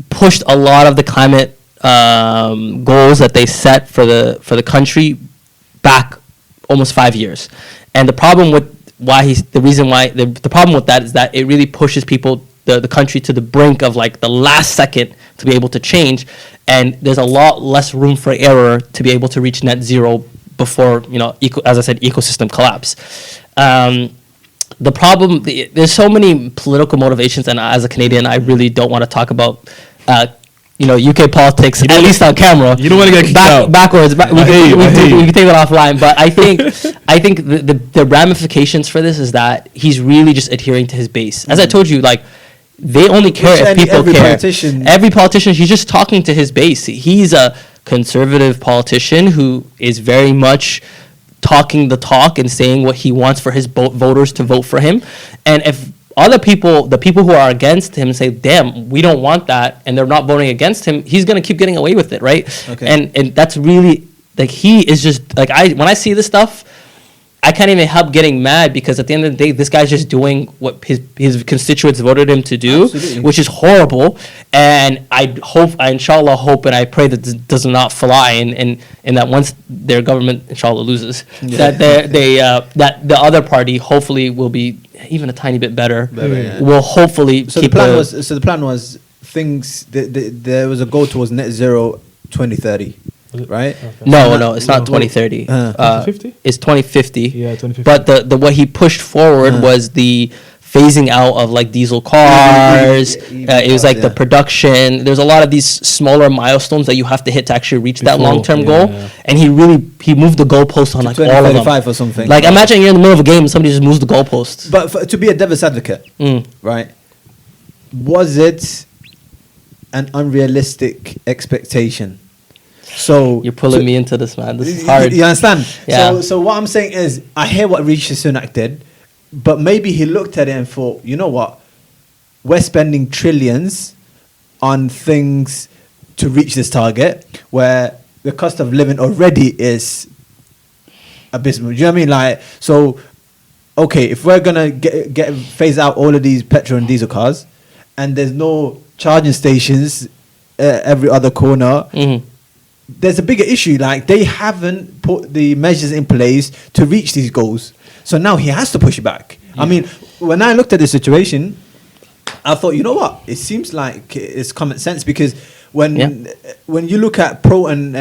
pushed a lot of the climate goals that they set for the country back almost 5 years. And the problem with the reason why the problem with that is that it really pushes people, the country, to the brink of like the last second to be able to change, and there's a lot less room for error to be able to reach net zero before, you know, as I said, ecosystem collapse. The problem, there's so many political motivations, and as a Canadian, I really don't want to talk about, you know, UK politics, at least on camera. You don't want to get kicked out. Backwards. We can take it offline. But I think the ramifications for this is that he's really just adhering to his base. As I told you, like, they only care if people care. Every politician, he's just talking to his base. He's a conservative politician who is very much talking the talk and saying what he wants for his voters to vote for him. And if other people, the people who are against him, say, damn, we don't want that, and they're not voting against him, he's going to keep getting away with it, right? Okay. And that's really, like, he is just, like, when I see this stuff, I can't even help getting mad, because at the end of the day, this guy's just doing what his constituents voted him to do, Absolutely. which is horrible. And I inshallah hope and I pray that this does not fly, and that once their government inshallah loses, that that the other party hopefully will be even a tiny bit better. Will hopefully So keep the plan was things. There was a goal towards net zero 2030. Right? Okay. No, it's not 2030. 2050? It's 2050. Yeah, 2050. But the what he pushed forward was the phasing out of like diesel cars. It was like the production. There's a lot of these smaller milestones that you have to hit to actually reach that long-term goal. Yeah. And he moved the goalpost on like all of them. Or something. Like imagine you're in the middle of a game and somebody just moves the goalpost. But to be a devil's advocate, right? Was it an unrealistic expectation? So you're pulling me into this, man. This is hard. You understand? Yeah. So what I'm saying is, I hear what Rishi Sunak did, but maybe he looked at it and thought, you know what? We're spending trillions on things to reach this target, where the cost of living already is abysmal. Do you know what I mean? Like, so, okay, if we're gonna get phase out all of these petrol and diesel cars, and there's no charging stations every other corner. Mm-hmm. There's a bigger issue. Like, they haven't put the measures in place to reach these goals. So now he has to push it back. Yeah. I mean, when I looked at the situation, I thought, you know what? It seems like it's common sense, because when you look at pro and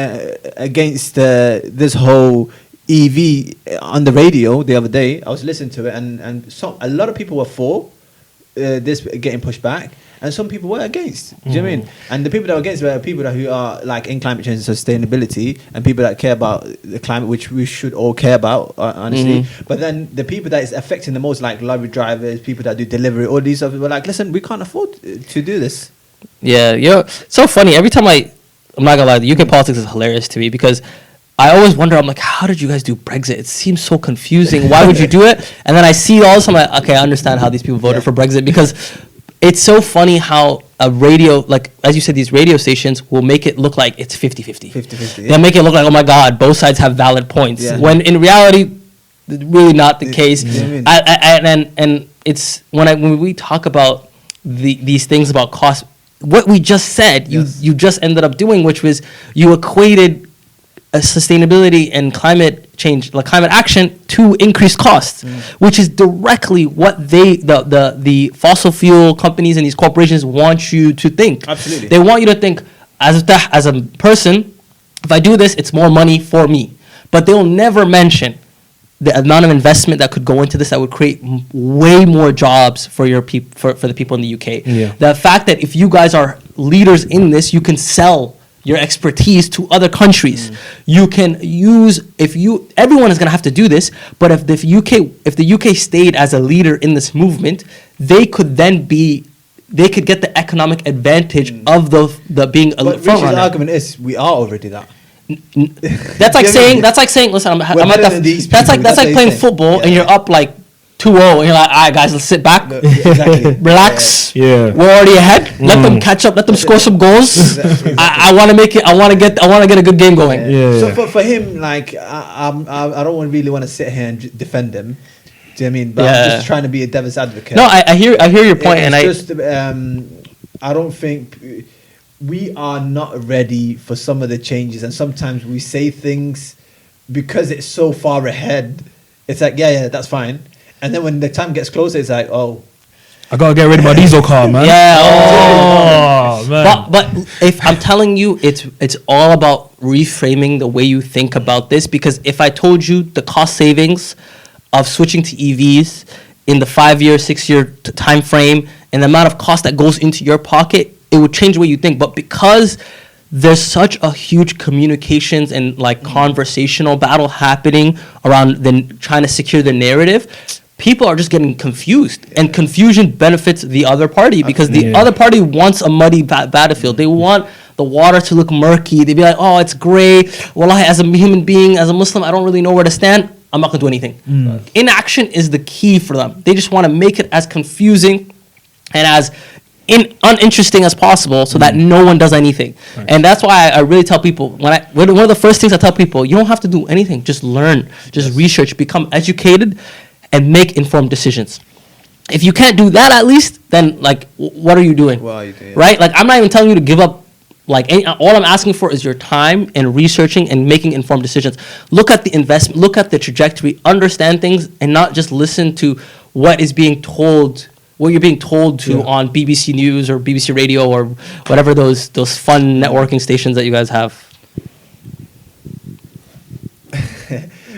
against this whole EV on the radio the other day, I was listening to it, and so a lot of people were for this getting pushed back, and some people were against. Do you know what I mean? And the people that were against were people who are like in climate change and sustainability, and people that care about the climate, which we should all care about, honestly. But then the people that is affecting the most, like lorry drivers, people that do delivery, all these stuff, were like, listen, we can't afford to do this. Yeah, so funny. Every time I'm not gonna lie, the UK politics is hilarious to me, because I always wonder, I'm like, how did you guys do Brexit? It seems so confusing. Why would you do it? And then I see all this, I'm like, okay, I understand how these people voted for Brexit, because it's so funny how a radio, like, as you said, these radio stations will make it look like it's 50-50. 50-50, They'll make it look like, oh my God, both sides have valid points. Yeah. When in reality, really not the case. And it's, when we talk about these things about cost, what we just said, you just ended up doing, which was you equated sustainability and climate change, like climate action, to increased costs, which is directly what the fossil fuel companies and these corporations want you to think. Absolutely. They want you to think, as a person, if I do this, it's more money for me. But they'll never mention the amount of investment that could go into this that would create way more jobs for your for the people in the UK. Yeah. The fact that if you guys are leaders in this, you can sell your expertise to other countries. You can use, everyone is going to have to do this, but if the UK stayed as a leader in this movement, they could get the economic advantage of the being a front runner. Richard's argument is, we are already that. That's like saying, listen, that's like playing football and you're up like 2-0 and you're like, all right guys, let's sit back, relax. We're already ahead. Let them catch up. Let them score some goals. Exactly. I want to make it. I want to get a good game going. So for him, like, I don't really want to sit here and defend him. Do you know what I mean? But I'm just trying to be a devil's advocate. No, I hear your point, I don't think we are not ready for some of the changes, and sometimes we say things because it's so far ahead. It's like, yeah, that's fine. And then when the time gets closer, it's like, oh, I gotta get rid of my diesel car, man. Yeah. Oh, man. But if I'm telling you, it's all about reframing the way you think about this. Because if I told you the cost savings of switching to EVs in the 5-year, 6-year time frame, and the amount of cost that goes into your pocket, it would change the way you think. But because there's such a huge communications and like conversational battle happening around trying to secure the narrative, people are just getting confused, and confusion benefits the other party because the other party wants a muddy battlefield. They want the water to look murky. They'd be like, oh, it's gray. Wallahi, as a human being, as a Muslim, I don't really know where to stand. I'm not going to do anything. Inaction is the key for them. They just want to make it as confusing and as uninteresting as possible so that no one does anything. Right. And that's why I really tell people, one of the first things I tell people, you don't have to do anything. Just learn, just research, become educated, and make informed decisions. If you can't do that at least, then like, what are you doing? What are you doing? Right? Like, I'm not even telling you to give up. Like, all I'm asking for is your time and researching and making informed decisions. Look at the investment, look at the trajectory, understand things, and not just listen to what is being told, what you're being told to on BBC News or BBC Radio or whatever those fun networking stations that you guys have.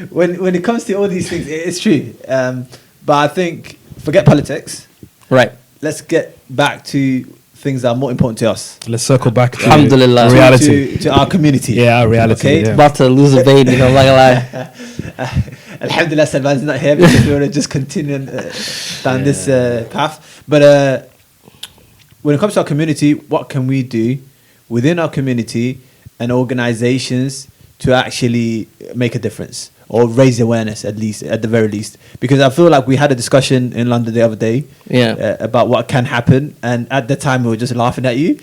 When it comes to all these things, it's true. But I think, forget politics. Right. Let's get back to things that are more important to us. Let's circle back to Alhamdulillah. reality. To our community. Yeah, our reality. Okay? Yeah. About to lose a vein, you know, like a lie. Alhamdulillah, Salman's not here because we want to just continue down this path. But when it comes to our community, what can we do within our community and organizations to actually make a difference or raise awareness, at the very least? Because I feel like we had a discussion in London the other day about what can happen, and at the time we were just laughing at you.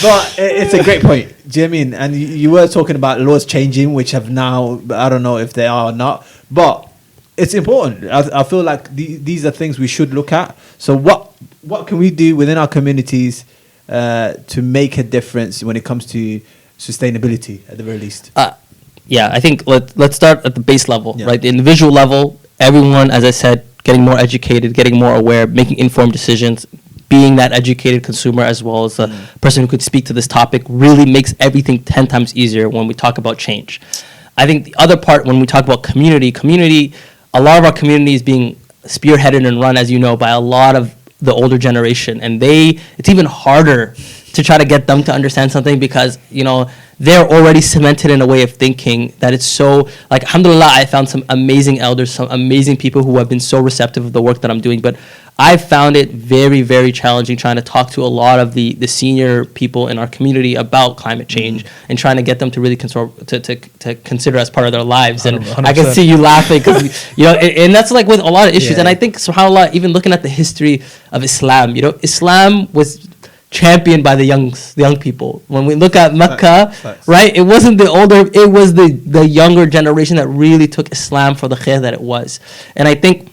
But it's a great point. Do you know what I mean? And you were talking about laws changing, which have now, I don't know if they are or not, but it's important. I feel like these are things we should look at. So what can we do within our communities to make a difference when it comes to sustainability, at the very least? I think let's start at the base level, right? The individual level, everyone, as I said, getting more educated, getting more aware, making informed decisions, being that educated consumer as well as a person who could speak to this topic really makes everything 10 times easier when we talk about change. I think the other part, when we talk about community, a lot of our community is being spearheaded and run, as you know, by a lot of the older generation, and it's even harder to try to get them to understand something because, you know, they're already cemented in a way of thinking that it's so, like, alhamdulillah, I found some amazing elders, some amazing people who have been so receptive of the work that I'm doing, but I found it very, very challenging trying to talk to a lot of the senior people in our community about climate change and trying to get them to really to consider as part of their lives. And 100%. I can see you laughing because, you know, and that's like with a lot of issues. And I think, subhanAllah, even looking at the history of Islam, you know, Islam was championed by the young people. When we look at Mecca, right, it wasn't the older, it was the younger generation that really took Islam for the khair that it was. And I think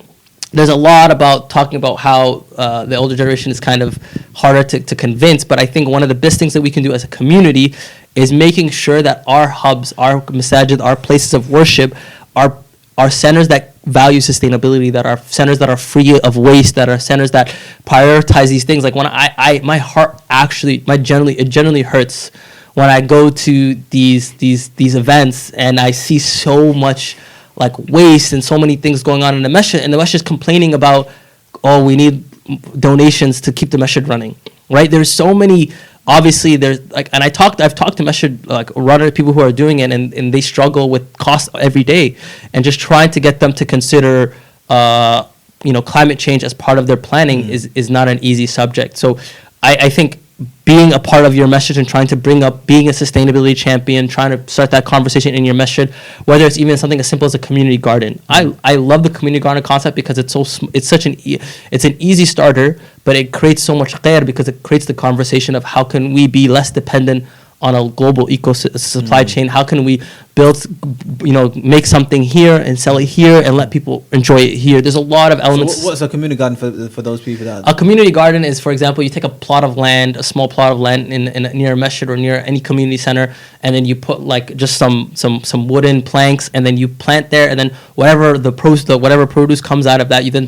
there's a lot about talking about how the older generation is kind of harder to convince, but I think one of the best things that we can do as a community is making sure that our hubs, our masajid, our places of worship are centers that value sustainability, that are centers that are free of waste, that are centers that prioritize these things. Like when my heart actually, it generally hurts when I go to these events and I see so much like waste and so many things going on in the masjid, and the masjid is complaining about, oh, we need donations to keep the masjid running, right? There's so many, obviously there's like, and I've talked to masjid, like a lot of people who are doing it, and they struggle with cost every day, and just trying to get them to consider, climate change as part of their planning is not an easy subject. So I think being a part of your masjid and trying to bring up being a sustainability champion, trying to start that conversation in your masjid, whether it's even something as simple as a community garden. I love the community garden concept because it's an easy starter, but it creates so much khair because it creates the conversation of how can we be less dependent on a global supply chain? How can we build, make something here and sell it here and let people enjoy it here. There's a lot of elements. So what's a community garden for those people that? A community garden is, for example, you take a plot of land, a small plot of land in near a masjid or near any community center, and then you put like just some wooden planks, and then you plant there, and then whatever whatever produce comes out of that, you then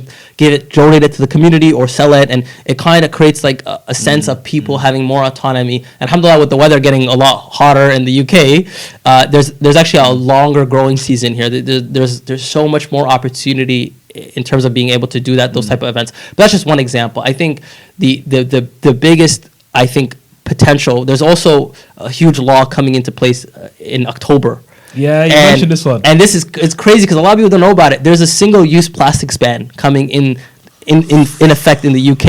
donate it to the community or sell it, and it kind of creates like a sense of people having more autonomy. And alhamdulillah, with the weather getting a lot hotter in the UK, there's actually a longer growing season here. There's so much more opportunity in terms of being able to do those type of events. But that's just one example. I think the biggest, I think, potential, there's also a huge law coming into place in October. Yeah, you mentioned this one. And it's crazy because a lot of people don't know about it. There's a single-use plastics ban coming in effect in the UK.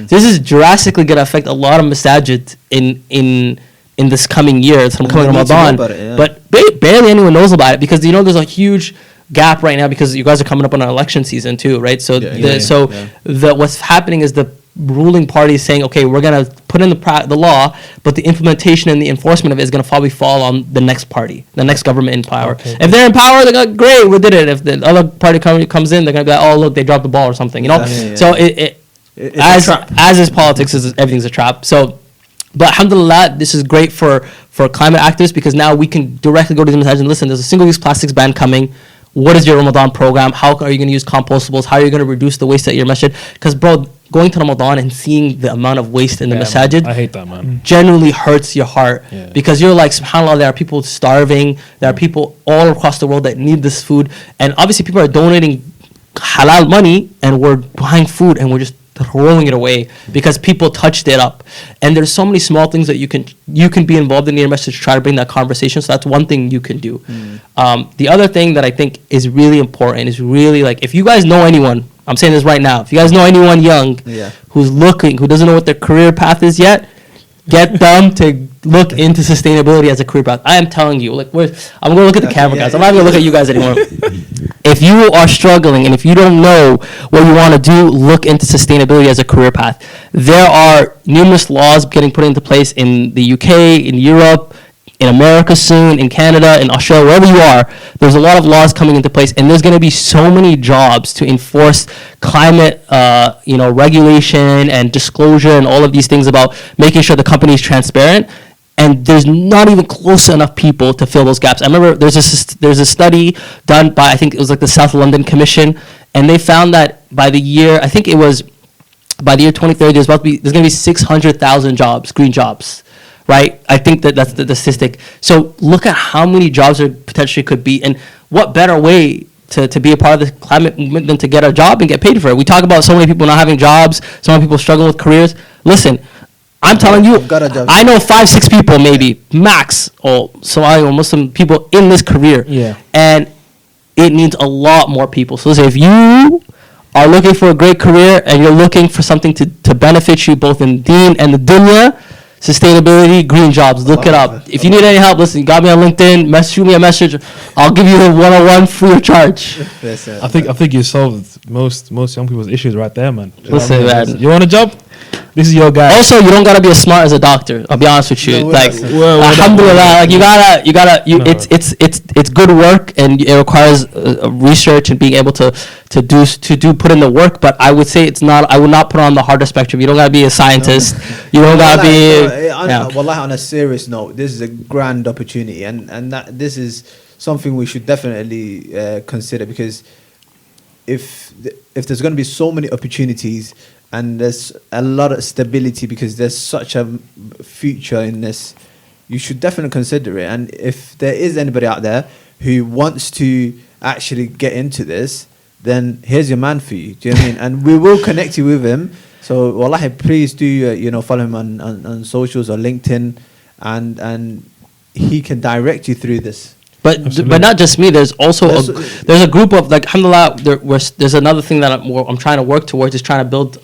This is drastically going to affect a lot of masajid in this coming year. It's coming Ramadan. But barely anyone knows about it because, there's a huge gap right now because you guys are coming up on an election season too, right? So what's happening is the ruling party is saying, okay, we're going to put in the law, but the implementation and the enforcement of it is going to probably fall on the next party, the next government in power. Okay. If they're in power, they're going, great, we did it. If the other party comes in, they're going to be like, oh, look, they dropped the ball or something, So as is politics, everything's a trap. So, but alhamdulillah, this is great for climate activists because now we can directly go to the masajid and listen, there's a single-use plastics ban coming. What is your Ramadan program? How are you going to use compostables? How are you going to reduce the waste at your masjid? Because, bro, going to Ramadan and seeing the amount of waste in the masajid, I hate that, man. Genuinely hurts your heart because you're like, subhanAllah, there are people starving. There are people all across the world that need this food. And obviously people are donating halal money and we're buying food and we're just throwing it away because people touched it up. And there's so many small things that you can be involved in your message to try to bring that conversation. So that's one thing you can do. The other thing that I think is really important is really like, if you guys know anyone, I'm saying this right now, if you guys know anyone young who doesn't know what their career path is yet, get them to look into sustainability as a career path. I am telling you, I'm going to look at the camera, guys. I'm not going to look at you guys anymore. If you are struggling and if you don't know what you want to do, look into sustainability as a career path. There are numerous laws getting put into place in the UK, in Europe, in America soon, in Canada, in Australia, wherever you are. There's a lot of laws coming into place, and there's going to be so many jobs to enforce climate, regulation and disclosure and all of these things about making sure the company is transparent. And there's not even close enough people to fill those gaps. I remember there's a study done by, I think it was like the South London Commission, and they found that by the year 2030, there's going to be 600,000 jobs, green jobs, right? I think that's the statistic. So look at how many jobs there potentially could be, and what better way to be a part of the climate movement than to get a job and get paid for it. We talk about so many people not having jobs, so many people struggling with careers. Listen, I'm telling you, I know 5-6 people maybe, max, or Somali or Muslim people in this career. Yeah. And it needs a lot more people. So if you are looking for a great career and you're looking for something to benefit you both in deen and the dunya, sustainability, green jobs, look it up. If you need any help, listen, you got me on LinkedIn, shoot me a message. I'll give you the 101 free of charge. I think you solved most young people's issues right there, man. Listen, man. You want a job? This is your guy. Also, you don't gotta be as smart as a doctor. I'll be honest with you. Alhamdulillah, it's good work and it requires research and being able to put in the work. But I would say it's not. I would not put on the harder spectrum. You don't gotta be a scientist. You don't gotta be. Wallahi, on a serious note, this is a grand opportunity, and that this is something we should definitely consider, because if there's going to be so many opportunities and there's a lot of stability because there's such a future in this, you should definitely consider it. And if there is anybody out there who wants to actually get into this, then here's your man for you. Do you know what I mean? And we will connect you with him. So wallahi, please do follow him on socials or LinkedIn, and he can direct you through this. But not just me. There's also there's a group of, like, alhamdulillah, there's another thing that I'm trying to work towards, is trying to build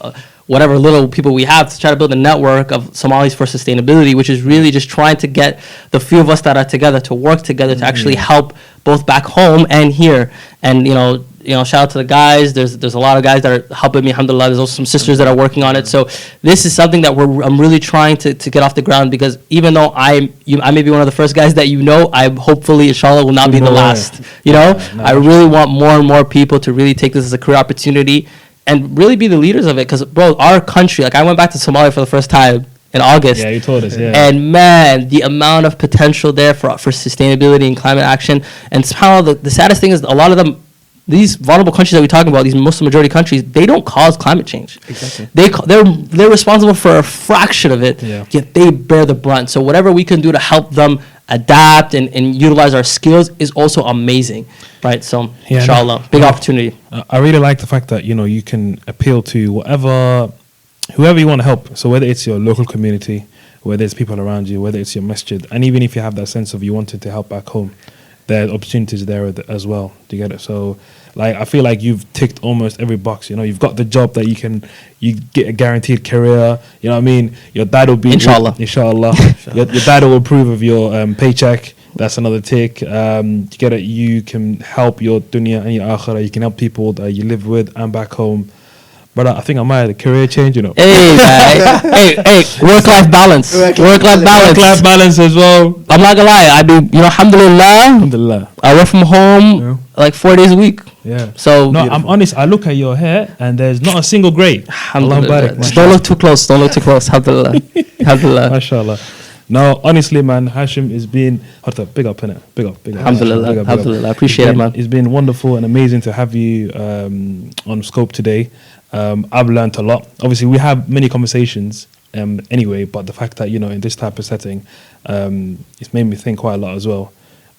whatever little people we have to try to build a network of Somalis for sustainability, which is really just trying to get the few of us that are together to work together to actually help both back home and here. And shout out to the guys. There's a lot of guys that are helping me, alhamdulillah. There's also some sisters that are working on it. So this is something that I'm really trying to get off the ground, because even though I may be one of the first guys that I hopefully, inshallah, will not be the last. I really want more and more people to really take this as a career opportunity and really be the leaders of it. Because, bro, our country, like, I went back to Somalia for the first time in August. Yeah, you told us, yeah. And man, the amount of potential there for sustainability and climate action. And somehow the saddest thing is a lot of them, these vulnerable countries that we're talking about, these Muslim majority countries, they don't cause climate change. Exactly. They're responsible for a fraction of it, yet they bear the brunt. So whatever we can do to help them adapt and utilize our skills is also amazing, right? So inshallah, big opportunity. I really like the fact that, you can appeal to whoever you want to help. So whether it's your local community, whether it's people around you, whether it's your masjid, and even if you have that sense of you wanted to help back home, there are opportunities there as well to get it. So, like, I feel like you've ticked almost every box. You've got the job that you get a guaranteed career. You know what I mean? Your dad will be inshallah. your dad will approve of your paycheck. That's another tick. You get it. You can help your dunya and your akhirah. You can help people that you live with and back home. But I think I might have a career change, Hey, guy. hey, work-life balance. Work-life balance as well. I'm not gonna lie. I do, alhamdulillah. I work from home like 4 days a week. Yeah. So no, I'm honest. I look at your hair and there's not a single grey. Alhamdulillah. Don't look too close. Alhamdulillah. Alhamdulillah. MashaAllah. No, honestly, man, Hashem is being big up, innit? Big up. Alhamdulillah. Alhamdulillah. I appreciate it, man. It's been wonderful and amazing to have you on Scope today. I've learned a lot. Obviously, we have many conversations anyway, but the fact that, in this type of setting, it's made me think quite a lot as well.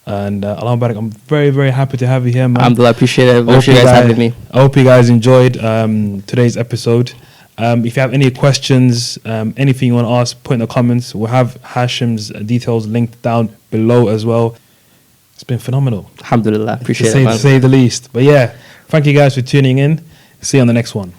And Allahu Barak, I'm very, very happy to have you here, man. Alhamdulillah, I appreciate it. I hope you guys having me. I hope you guys enjoyed today's episode. If you have any questions, anything you want to ask, put in the comments. We'll have Hashem's details linked down below as well. It's been phenomenal. Alhamdulillah, appreciate it, man. To say the least. But yeah, thank you guys for tuning in. See you on the next one.